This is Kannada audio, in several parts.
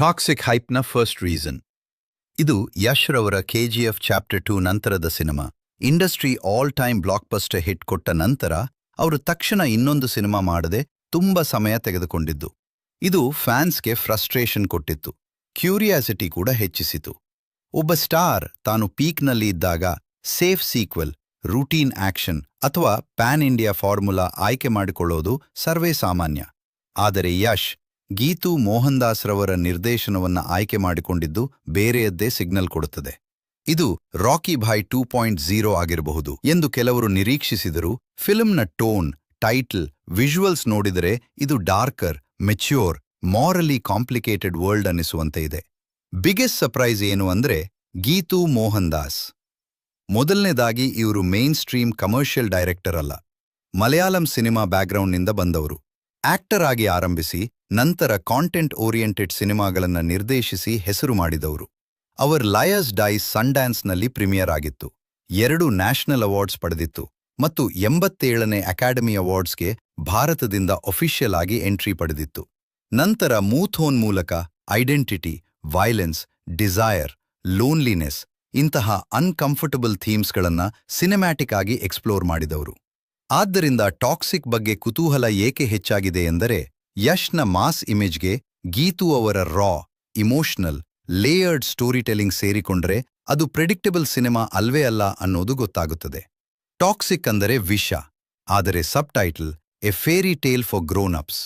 Toxic ಹೈಪ್ನ first reason. ಇದು ಯಶ್ ರವರ KGF ಚಾಪ್ಟರ್ 2 ನಂತರದ cinema. Industry all time blockbuster hit ಕೊಟ್ಟ ನಂತರ ಅವರು ತಕ್ಷಣ ಇನ್ನೊಂದು ಸಿನಿಮಾ ಮಾಡದೆ ತುಂಬ ಸಮಯ ತೆಗೆದುಕೊಂಡಿದ್ದು. ಇದು ಫ್ಯಾನ್ಸ್ಗೆ ಫ್ರಸ್ಟ್ರೇಷನ್ ಕೊಟ್ಟಿತ್ತು, ಕ್ಯೂರಿಯಾಸಿಟಿ ಕೂಡ ಹೆಚ್ಚಿಸಿತು. ಒಬ್ಬ ಸ್ಟಾರ್ ತಾನು ಪೀಕ್ನಲ್ಲಿ ಇದ್ದಾಗ ಸೇಫ್ ಸೀಕ್ವೆಲ್, ರೂಟೀನ್ ಆಕ್ಷನ್ ಅಥವಾ ಪ್ಯಾನ್ ಇಂಡಿಯಾ ಫಾರ್ಮುಲಾ ಆಯ್ಕೆ ಮಾಡಿಕೊಳ್ಳೋದು ಸರ್ವೇ ಸಾಮಾನ್ಯ. ಆದರೆ ಯಶ್ ಗೀತು ಮೋಹನ್ ದಾಸ್ ರವರ ನಿರ್ದೇಶನವನ್ನು ಆಯ್ಕೆ ಮಾಡಿಕೊಂಡಿದ್ದು ಬೇರೆಯದ್ದೇ ಸಿಗ್ನಲ್ ಕೊಡುತ್ತದೆ. ಇದು ರಾಕಿ ಭಾಯ್ 2.0 ಆಗಿರಬಹುದು ಎಂದು ಕೆಲವರು ನಿರೀಕ್ಷಿಸಿದರು. ಫಿಲ್ಮ್ನ ಟೋನ್, ಟೈಟಲ್, ವಿಜುವಲ್ಸ್ ನೋಡಿದರೆ ಇದು darker, mature, morally complicated world ಅನ್ನಿಸುವಂತೆ ಇದೆ. ಬಿಗ್ಗೆಸ್ಟ್ ಸರ್ಪ್ರೈಸ್ ಏನು ಅಂದ್ರೆ ಗೀತು ಮೋಹನ್ ದಾಸ್. ಮೊದಲನೇದಾಗಿ ಇವರು ಮೇನ್ ಸ್ಟ್ರೀಮ್ ಕಮರ್ಷಿಯಲ್ ಡೈರೆಕ್ಟರ್ ಅಲ್ಲ, ಮಲಯಾಳಂ ಸಿನಿಮಾ ಬ್ಯಾಕ್ಗ್ರೌಂಡ್ನಿಂದ ಬಂದವರು. ಆಕ್ಟರ್ ಆಗಿ ಆರಂಭಿಸಿ ನಂತರ ಕಾಂಟೆಂಟ್ ಓರಿಯೆಂಟೆಡ್ ಸಿನಿಮಾಗಳನ್ನು ನಿರ್ದೇಶಿಸಿ ಹೆಸರು ಮಾಡಿದವರು. ಅವರ್ ಲಯರ್ಸ್ ಡೈಸ್ ಸನ್ಡ್ಯಾನ್ಸ್ನಲ್ಲಿ ಪ್ರೀಮಿಯರ್ ಆಗಿತ್ತು, 2 ನ್ಯಾಷನಲ್ ಅವಾರ್ಡ್ಸ್ ಪಡೆದಿತ್ತು ಮತ್ತು 87ನೇ ಅಕಾಡೆಮಿ ಅವಾರ್ಡ್ಸ್ಗೆ ಭಾರತದಿಂದ ಅಫಿಷಿಯಲ್ ಆಗಿ ಎಂಟ್ರಿ ಪಡೆದಿತ್ತು. ನಂತರ ಮೂಥೋನ್ ಮೂಲಕ ಐಡೆಂಟಿಟಿ, ವೈಲೆನ್ಸ್, ಡಿಸೈರ್, ಲೋನ್ಲಿನೆಸ್ ಇಂತಹ ಅನ್ಕಂಫರ್ಟಬಲ್ ಥೀಮ್ಸ್ಗಳನ್ನು ಸಿನಿಮ್ಯಾಟಿಕ್ ಆಗಿ ಎಕ್ಸ್ಪ್ಲೋರ್ ಮಾಡಿದವರು. ಆದ್ದರಿಂದ ಟಾಕ್ಸಿಕ್ ಬಗ್ಗೆ ಕುತೂಹಲ ಏಕೆ ಹೆಚ್ಚಾಗಿದೆ ಎಂದರೆ ಯಶ್ನ ಮಾಸ್ ಇಮೇಜ್ಗೆ ಗೀತು ಅವರ ರಾ, ಇಮೋಷನಲ್, ಲೇಯರ್ಡ್ ಸ್ಟೋರಿ ಟೆಲ್ಲಿಂಗ್ ಸೇರಿಕೊಂಡ್ರೆ ಅದು ಪ್ರೆಡಿಕ್ಟಬಲ್ ಸಿನಿಮಾ ಅಲ್ವೇ ಅಲ್ಲ ಅನ್ನೋದು ಗೊತ್ತಾಗುತ್ತದೆ. ಟಾಕ್ಸಿಕ್ ಅಂದರೆ ವಿಷ, ಆದರೆ subtitle a fairy tale for grown ups.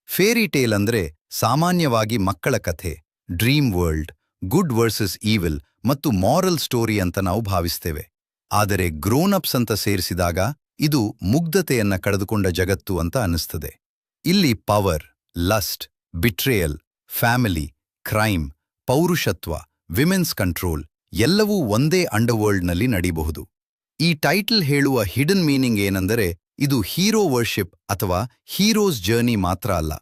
Fairy tale ಅಂದ್ರೆ ಸಾಮಾನ್ಯವಾಗಿ ಮಕ್ಕಳ ಕಥೆ, dream world, good versus evil ಮತ್ತು ಮಾರಲ್ ಸ್ಟೋರಿ ಅಂತ ನಾವು ಭಾವಿಸ್ತೇವೆ. ಆದರೆ ಗ್ರೋನ್ ಅಪ್ಸ್ ಅಂತ ಸೇರಿಸಿದಾಗ ಇದು ಮುಗ್ಧತೆಯನ್ನ ಕಳೆದುಕೊಂಡ ಜಗತ್ತು ಅಂತ ಅನ್ನಿಸ್ತದೆ. ಇಲ್ಲಿ power, lust, betrayal, family, crime, ಪೌರುಷತ್ವ, ವಿಮೆನ್ಸ್ ಕಂಟ್ರೋಲ್ ಎಲ್ಲವೂ ಒಂದೇ ಅಂಡರ್ವರ್ಲ್ಡ್ನಲ್ಲಿ ನಡೀಬಹುದು. ಈ ಟೈಟಲ್ ಹೇಳುವ ಹಿಡನ್ ಮೀನಿಂಗ್ ಏನೆಂದರೆ ಇದು ಹೀರೋ ವರ್ಷಿಪ್ ಅಥವಾ ಹೀರೋಸ್ ಜರ್ನಿ ಮಾತ್ರ ಅಲ್ಲ.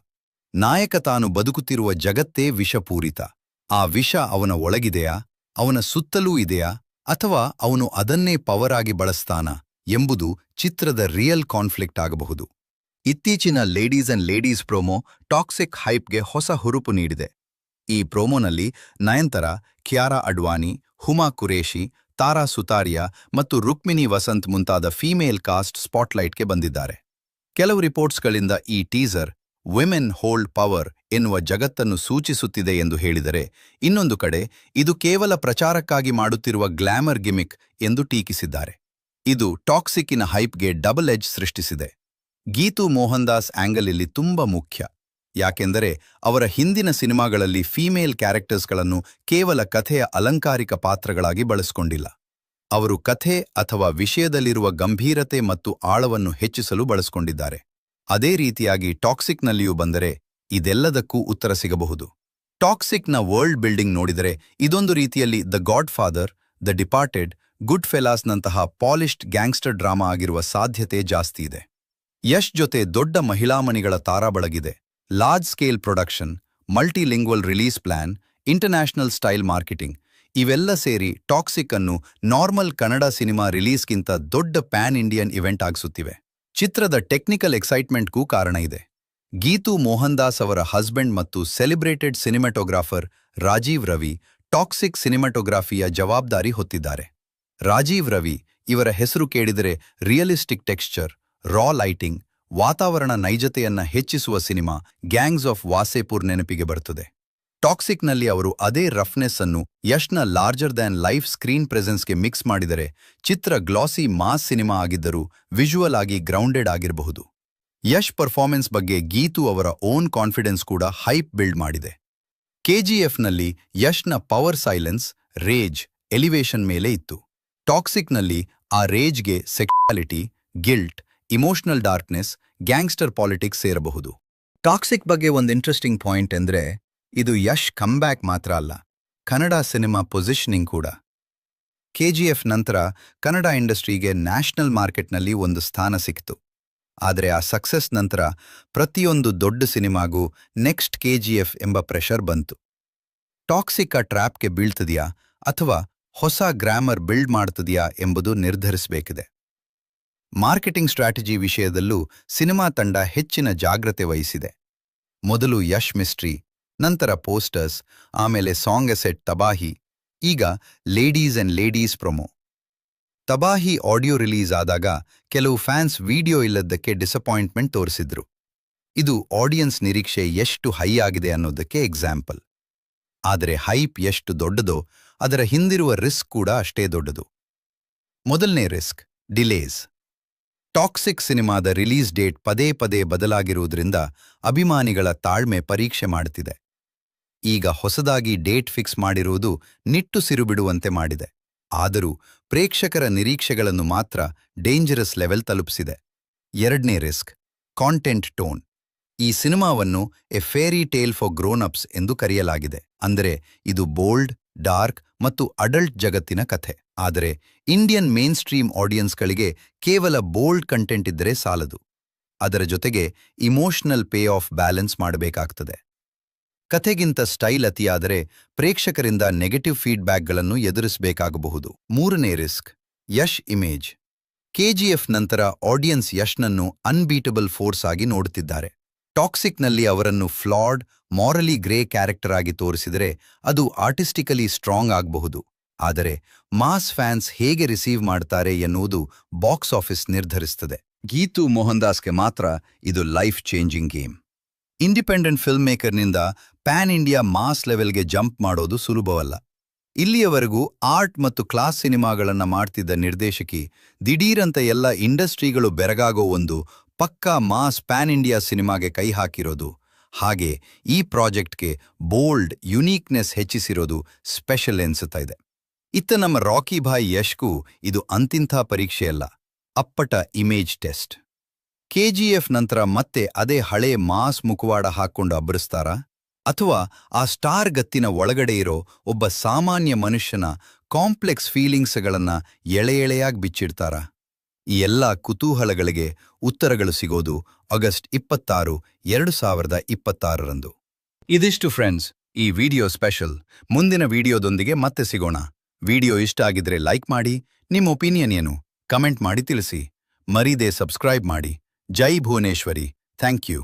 ನಾಯಕ ತಾನು ಬದುಕುತ್ತಿರುವ ಜಗತ್ತೇ ವಿಷಪೂರಿತ. ಆ ವಿಷ ಅವನ ಒಳಗಿದೆಯಾ, ಅವನ ಸುತ್ತಲೂ ಇದೆಯಾ, ಅಥವಾ ಅವನು ಅದನ್ನೇ ಪವರ್ ಆಗಿ ಬಳಸ್ತಾನ ಎಂಬುದು ಚಿತ್ರದ ರಿಯಲ್ ಕಾನ್ಫ್ಲಿಕ್ಟ್ ಆಗಬಹುದು. ಇತ್ತೀಚಿನ ladies and ladies promo Toxic ಹೈಪ್ಗೆ ಹೊಸ ಹುರುಪು ನೀಡಿದೆ. ಈ ಪ್ರೋಮೋನಲ್ಲಿ ನಯನ್ತಾರಾ, ಕಿಯಾರಾ ಅಡ್ವಾನಿ, ಹುಮಾ ಕುರೇಶಿ, ತಾರಾ ಸುತಾರಿಯಾ ಮತ್ತು ರುಕ್ಮಿಣಿ ವಸಂತ್ ಮುಂತಾದ ಫೀಮೇಲ್ ಕಾಸ್ಟ್ ಸ್ಪಾಟ್ಲೈಟ್ಗೆ ಬಂದಿದ್ದಾರೆ. ಕೆಲವು ರಿಪೋರ್ಟ್ಸ್ಗಳಿಂದ ಈ ಟೀಸರ್ ವಿಮೆನ್ ಹೋಲ್ಡ್ ಪವರ್ ಎನ್ನುವ ಜಗತ್ತನ್ನು ಸೂಚಿಸುತ್ತಿದೆ ಎಂದು ಹೇಳಿದರೆ, ಇನ್ನೊಂದು ಕಡೆ ಇದು ಕೇವಲ ಪ್ರಚಾರಕ್ಕಾಗಿ ಮಾಡುತ್ತಿರುವ ಗ್ಲಾಮರ್ ಗಿಮಿಕ್ ಎಂದು ಟೀಕಿಸಿದ್ದಾರೆ. ಇದು ಟಾಕ್ಸಿಕ್ಕಿನ ಹೈಪ್ಗೆ ಡಬಲ್ ಎಡ್ಜ್ ಸೃಷ್ಟಿಸಿದೆ. ಗೀತು ಮೋಹನ್ ದಾಸ್ ಆಂಗಲ್ ಇಲ್ಲಿ ತುಂಬ ಮುಖ್ಯ, ಯಾಕೆಂದರೆ ಅವರ ಹಿಂದಿನ ಸಿನಿಮಾಗಳಲ್ಲಿ ಫೀಮೇಲ್ ಕ್ಯಾರೆಕ್ಟರ್ಸ್ಗಳನ್ನು ಕೇವಲ ಕಥೆಯ ಅಲಂಕಾರಿಕ ಪಾತ್ರಗಳಾಗಿ ಬಳಸಿಕೊಂಡಿಲ್ಲ. ಅವರು ಕಥೆ ಅಥವಾ ವಿಷಯದಲ್ಲಿರುವ ಗಂಭೀರತೆ ಮತ್ತು ಆಳವನ್ನು ಹೆಚ್ಚಿಸಲು ಬಳಸಿಕೊಂಡಿದ್ದಾರೆ. ಅದೇ ರೀತಿಯಾಗಿ ಟಾಕ್ಸಿಕ್ನಲ್ಲಿಯೂ ಬಂದರೆ ಇದೆಲ್ಲದಕ್ಕೂ ಉತ್ತರ ಸಿಗಬಹುದು. ಟಾಕ್ಸಿಕ್ನ ವರ್ಲ್ಡ್ ಬಿಲ್ಡಿಂಗ್ ನೋಡಿದರೆ ಇದೊಂದು ರೀತಿಯಲ್ಲಿ the Godfather, the Departed, ಗುಡ್ ಫೆಲಾಸ್ನಂತಹ ಪಾಲಿಶ್ಡ್ ಗ್ಯಾಂಗ್ಸ್ಟರ್ ಡ್ರಾಮಾ ಆಗಿರುವ ಸಾಧ್ಯತೆ ಜಾಸ್ತಿ ಇದೆ. ಯಶ್ ಜೊತೆ ದೊಡ್ಡ ಮಹಿಳಾಮಣಿಗಳ ತಾರಾಬಳಗಿದೆ. Large scale production, multilingual release plan, international style marketing ಇವೆಲ್ಲ ಸೇರಿ ಟಾಕ್ಸಿಕ್ ಅನ್ನು ನಾರ್ಮಲ್ ಕನ್ನಡ ಸಿನಿಮಾ ರಿಲೀಸ್ಗಿಂತ ದೊಡ್ಡ ಪ್ಯಾನ್ ಇಂಡಿಯನ್ ಇವೆಂಟ್ ಆಗಿಸುತ್ತಿವೆ. ಚಿತ್ರದ ಟೆಕ್ನಿಕಲ್ ಎಕ್ಸೈಟ್ಮೆಂಟ್ಗೂ ಕಾರಣ ಇದೆ. ಗೀತು ಮೋಹನ್ ದಾಸ್ ಅವರ ಹಸ್ಬೆಂಡ್ ಮತ್ತು ಸೆಲೆಬ್ರೇಟೆಡ್ ಸಿನಿಮಾಟೋಗ್ರಾಫರ್ ರಾಜೀವ್ ರವಿ ಟಾಕ್ಸಿಕ್ ಸಿನಿಮಾಟೋಗ್ರಾಫಿಯ ಜವಾಬ್ದಾರಿ ಹೊತ್ತಿದ್ದಾರೆ. ರಾಜೀವ್ ರವಿ ಇವರ ಹೆಸರು ಕೇಳಿದರೆ ರಿಯಲಿಸ್ಟಿಕ್ ಟೆಕ್ಸ್ಚರ್, ರಾ ಲೈಟಿಂಗ್, ವಾತಾವರಣ ನೈಜತೆಯನ್ನ ಹೆಚ್ಚಿಸುವ ಸಿನಿಮಾ ಗ್ಯಾಂಗ್ಸ್ ಆಫ್ ವಾಸೇಪುರ್ ನೆನಪಿಗೆ ಬರುತ್ತದೆ. ಟಾಕ್ಸಿಕ್ನಲ್ಲಿ ಅವರು ಅದೇ ರಫ್ನೆಸ್ ಅನ್ನು ಯಶ್ನ ಲಾರ್ಜರ್ ದ್ಯಾನ್ ಲೈಫ್ ಸ್ಕ್ರೀನ್ ಪ್ರೆಸೆನ್ಸ್ಗೆ ಮಿಕ್ಸ್ ಮಾಡಿದರೆ ಚಿತ್ರ ಗ್ಲಾಸಿ ಮಾಸ್ ಸಿನಿಮಾ ಆಗಿದ್ದರೂ ವಿಜುವಲ್ ಆಗಿ ಗ್ರೌಂಡೆಡ್ ಆಗಿರಬಹುದು. ಯಶ್ ಪರ್ಫಾರ್ಮೆನ್ಸ್ ಬಗ್ಗೆ ಗೀತು ಅವರ ಓನ್ ಕಾನ್ಫಿಡೆನ್ಸ್ ಕೂಡ ಹೈಪ್ ಬಿಲ್ಡ್ ಮಾಡಿದೆ. KGFನಲ್ಲಿ ಯಶ್ನ ಪವರ್ ಸೈಲೆನ್ಸ್, ರೇಜ್, ಎಲಿವೇಶನ್ ಮೇಲೆ ಇತ್ತು. ಟಾಕ್ಸಿಕ್ನಲ್ಲಿ ಆ ರೇಜ್ಗೆ sexuality, guilt, emotional darkness, gangster politics ಸೇರಬಹುದು. ಟಾಕ್ಸಿಕ್ ಬಗ್ಗೆ ಒಂದು ಇಂಟ್ರೆಸ್ಟಿಂಗ್ ಪಾಯಿಂಟ್ ಎಂದರೆ ಇದು ಯಶ್ ಕಮ್ಬ್ಯಾಕ್ ಮಾತ್ರ ಅಲ್ಲ, ಕನ್ನಡ ಸಿನಿಮಾ ಪೊಸಿಷನಿಂಗ್ ಕೂಡ. KGF ನಂತರ ಕನ್ನಡ ಇಂಡಸ್ಟ್ರಿಗೆ ನ್ಯಾಷನಲ್ ಮಾರ್ಕೆಟ್ನಲ್ಲಿ ಒಂದು ಸ್ಥಾನ ಸಿಕ್ತು. ಆದರೆ ಆ ಸಕ್ಸಸ್ ನಂತರ ಪ್ರತಿಯೊಂದು ದೊಡ್ಡ ಸಿನಿಮಾಗೂ ನೆಕ್ಸ್ಟ್ KGF ಎಂಬ ಪ್ರೆಷರ್ ಬಂತು. ಟಾಕ್ಸಿಕ್ ಆ ಟ್ರ್ಯಾಪ್ಗೆ ಬೀಳ್ತದೆಯಾ ಅಥವಾ ಹೊಸ ಗ್ರಾಮರ್ ಬಿಲ್ಡ್ ಮಾಡ್ತದೆಯಾ ಎಂಬುದು ನಿರ್ಧರಿಸಬೇಕಿದೆ. ಮಾರ್ಕೆಟಿಂಗ್ ಸ್ಟ್ರಾಟಜಿ ವಿಷಯದಲ್ಲೂ ಸಿನಿಮಾ ತಂಡ ಹೆಚ್ಚಿನ ಜಾಗ್ರತೆ ವಹಿಸಿದೆ. ಮೊದಲು ಯಶ್ ಮಿಸ್ಟ್ರಿ, ನಂತರ ಪೋಸ್ಟರ್ಸ್, ಆಮೇಲೆ ಸಾಂಗ್ ಎಸೆಟ್ ತಬಾಹಿ, ಈಗ ladies and ladies promo. Tabahi audio release ಆದಾಗ ಕೆಲವು ಫ್ಯಾನ್ಸ್ ವಿಡಿಯೋ ಇಲ್ಲದ್ದಕ್ಕೆ ಡಿಸಪಾಯಿಂಟ್ಮೆಂಟ್ ತೋರಿಸಿದ್ರು. ಇದು ಆಡಿಯನ್ಸ್ ನಿರೀಕ್ಷೆ ಎಷ್ಟು ಹೈ ಆಗಿದೆ ಅನ್ನೋದಕ್ಕೆ ಎಕ್ಸಾಂಪಲ್. ಆದರೆ ಹೈಪ್ ಎಷ್ಟು ದೊಡ್ಡದೋ ಅದರ ಹಿಂದಿರುವ ರಿಸ್ಕ್ ಕೂಡ ಅಷ್ಟೇ ದೊಡ್ಡದು. ಮೊದಲನೇ ರಿಸ್ಕ್, ಡಿಲೇಸ್. ಟಾಕ್ಸಿಕ್ ಸಿನಿಮಾದ ರಿಲೀಸ್ ಡೇಟ್ ಪದೇ ಪದೇ ಬದಲಾಗಿರುವುದರಿಂದ ಅಭಿಮಾನಿಗಳ ತಾಳ್ಮೆ ಪರೀಕ್ಷೆ ಮಾಡುತ್ತಿದೆ. ಈಗ ಹೊಸದಾಗಿ ಡೇಟ್ ಫಿಕ್ಸ್ ಮಾಡಿರುವುದು ನಿಟ್ಟುಸಿರು ಬಿಡುವಂತೆ ಮಾಡಿದೆ. ಆದರೂ ಪ್ರೇಕ್ಷಕರ ನಿರೀಕ್ಷೆಗಳನ್ನು ಮಾತ್ರ ಡೇಂಜರಸ್ ಲೆವೆಲ್ ತಲುಪಿಸಿದೆ. ಎರಡನೇ ರಿಸ್ಕ್, ಕಾಂಟೆಂಟ್ ಟೋನ್. ಈ ಸಿನಿಮಾವನ್ನು a fairy tale for grown ups ಎಂದು ಕರೆಯಲಾಗಿದೆ. ಅಂದರೆ ಇದು ಬೋಲ್ಡ್, ಡಾರ್ಕ್ ಮತ್ತು ಅಡಲ್ಟ್ ಜಗತ್ತಿನ ಕಥೆ. ಆದರೆ ಇಂಡಿಯನ್ ಮೇನ್ ಸ್ಟ್ರೀಮ್ ಆಡಿಯನ್ಸ್ಗಳಿಗೆ ಕೇವಲ ಬೋಲ್ಡ್ ಕಂಟೆಂಟ್ ಇದ್ದರೆ ಸಾಲದು. ಅದರ ಜೊತೆಗೆ ಇಮೋಷನಲ್ ಪೇ ಆಫ್ ಬ್ಯಾಲೆನ್ಸ್ ಮಾಡಬೇಕಾಗ್ತದೆ. ಕಥೆಗಿಂತ ಸ್ಟೈಲ್ ಅತಿಯಾದರೆ ಪ್ರೇಕ್ಷಕರಿಂದ ನೆಗೆಟಿವ್ ಫೀಡ್ಬ್ಯಾಕ್ಗಳನ್ನು ಎದುರಿಸಬೇಕಾಗಬಹುದು. ಮೂರನೇ ರಿಸ್ಕ್, ಯಶ್ ಇಮೇಜ್. ಕೆಜಿಎಫ್ ನಂತರ ಆಡಿಯನ್ಸ್ ಯಶ್ನನ್ನು ಅನ್ಬೀಟಬಲ್ ಫೋರ್ಸ್ ಆಗಿ ನೋಡುತ್ತಿದ್ದಾರೆ. ಟಾಕ್ಸಿಕ್ನಲ್ಲಿ ಅವರನ್ನು ಫ್ಲಾಡ್, ಮಾರಲಿ ಗ್ರೇ ಕ್ಯಾರೆಕ್ಟರ್ ಆಗಿ ತೋರಿಸಿದರೆ ಅದು ಆರ್ಟಿಸ್ಟಿಕಲಿ ಸ್ಟ್ರಾಂಗ್ ಆಗಬಹುದು. ಆದರೆ ಮಾಸ್ ಫ್ಯಾನ್ಸ್ ಹೇಗೆ ರಿಸೀವ್ ಮಾಡ್ತಾರೆ ಎನ್ನುವುದು ಬಾಕ್ಸ್ ಆಫೀಸ್ ನಿರ್ಧರಿಸುತ್ತದೆ. ಗೀತು ಮೋಹನ್ದಾಸ್ಗೆ ಮಾತ್ರ ಇದು life changing game. Independent film ಮೇಕರ್ನಿಂದ ಪ್ಯಾನ್ ಇಂಡಿಯಾ ಮಾಸ್ ಲೆವೆಲ್ಗೆ ಜಂಪ್ ಮಾಡೋದು ಸುಲಭವಲ್ಲ. ಇಲ್ಲಿಯವರೆಗೂ ಆರ್ಟ್ ಮತ್ತು ಕ್ಲಾಸ್ ಸಿನಿಮಾಗಳನ್ನು ಮಾಡ್ತಿದ್ದ ನಿರ್ದೇಶಕಿ ದಿಢೀರಂತ ಎಲ್ಲ ಇಂಡಸ್ಟ್ರಿಗಳು ಬೆರಗಾಗೋ ಒಂದು ಪಕ್ಕಾ ಮಾಸ್ ಪ್ಯಾನ್ ಇಂಡಿಯಾ ಸಿನಿಮಾಗೆ ಕೈ ಹಾಕಿರೋದು, ಹಾಗೆ ಈ ಪ್ರಾಜೆಕ್ಟ್ಗೆ ಬೋಲ್ಡ್, ಯುನೀಕ್ನೆಸ್ ಹೆಚ್ಚಿಸಿರೋದು ಸ್ಪೆಷಲ್ ಎನ್ಸುತ್ತಾ ಇದೆ. ಇತ್ತ ನಮ್ಮ ರಾಕಿ ಭಾಯ್ ಯಶ್ಗೂ ಇದು ಅಂತಿಂಥ ಪರೀಕ್ಷೆಯಲ್ಲ, ಅಪ್ಪಟ ಇಮೇಜ್ ಟೆಸ್ಟ್. ಕೆಜಿಎಫ್ ನಂತರ ಮತ್ತೆ ಅದೇ ಹಳೆ ಮಾಸ್ ಮುಖವಾಡ ಹಾಕ್ಕೊಂಡು ಅಬ್ಬರಿಸ್ತಾರಾ? ಅಥವಾ ಆ ಸ್ಟಾರ್ ಗತ್ತಿನ ಒಳಗಡೆ ಇರೋ ಒಬ್ಬ ಸಾಮಾನ್ಯ ಮನುಷ್ಯನ ಕಾಂಪ್ಲೆಕ್ಸ್ ಫೀಲಿಂಗ್ಸ್ಗಳನ್ನು ಎಳೆಯಾಗಿ ಬಿಚ್ಚಿಡ್ತಾರಾ? ಈ ಎಲ್ಲ ಕುತೂಹಲಗಳಿಗೆ ಉತ್ತರಗಳು ಸಿಗೋದು ಆಗಸ್ಟ್ 26, 2026ರಂದು. ಇದಿಷ್ಟು ಫ್ರೆಂಡ್ಸ್, ಈ ವಿಡಿಯೋ ಸ್ಪೆಷಲ್. ಮುಂದಿನ ವಿಡಿಯೋದೊಂದಿಗೆ ಮತ್ತೆ ಸಿಗೋಣ. ವಿಡಿಯೋ ಇಷ್ಟ ಆಗಿದ್ರೆ ಲೈಕ್ ಮಾಡಿ, ನಿಮ್ಮ ಒಪಿನಿಯನ್ ಏನು ಕಮೆಂಟ್ ಮಾಡಿ ತಿಳಿಸಿ. ಮರೀದೆ ಸಬ್ಸ್ಕ್ರೈಬ್ ಮಾಡಿ. ಜೈ ಭುವನೇಶ್ವರಿ. Thank you.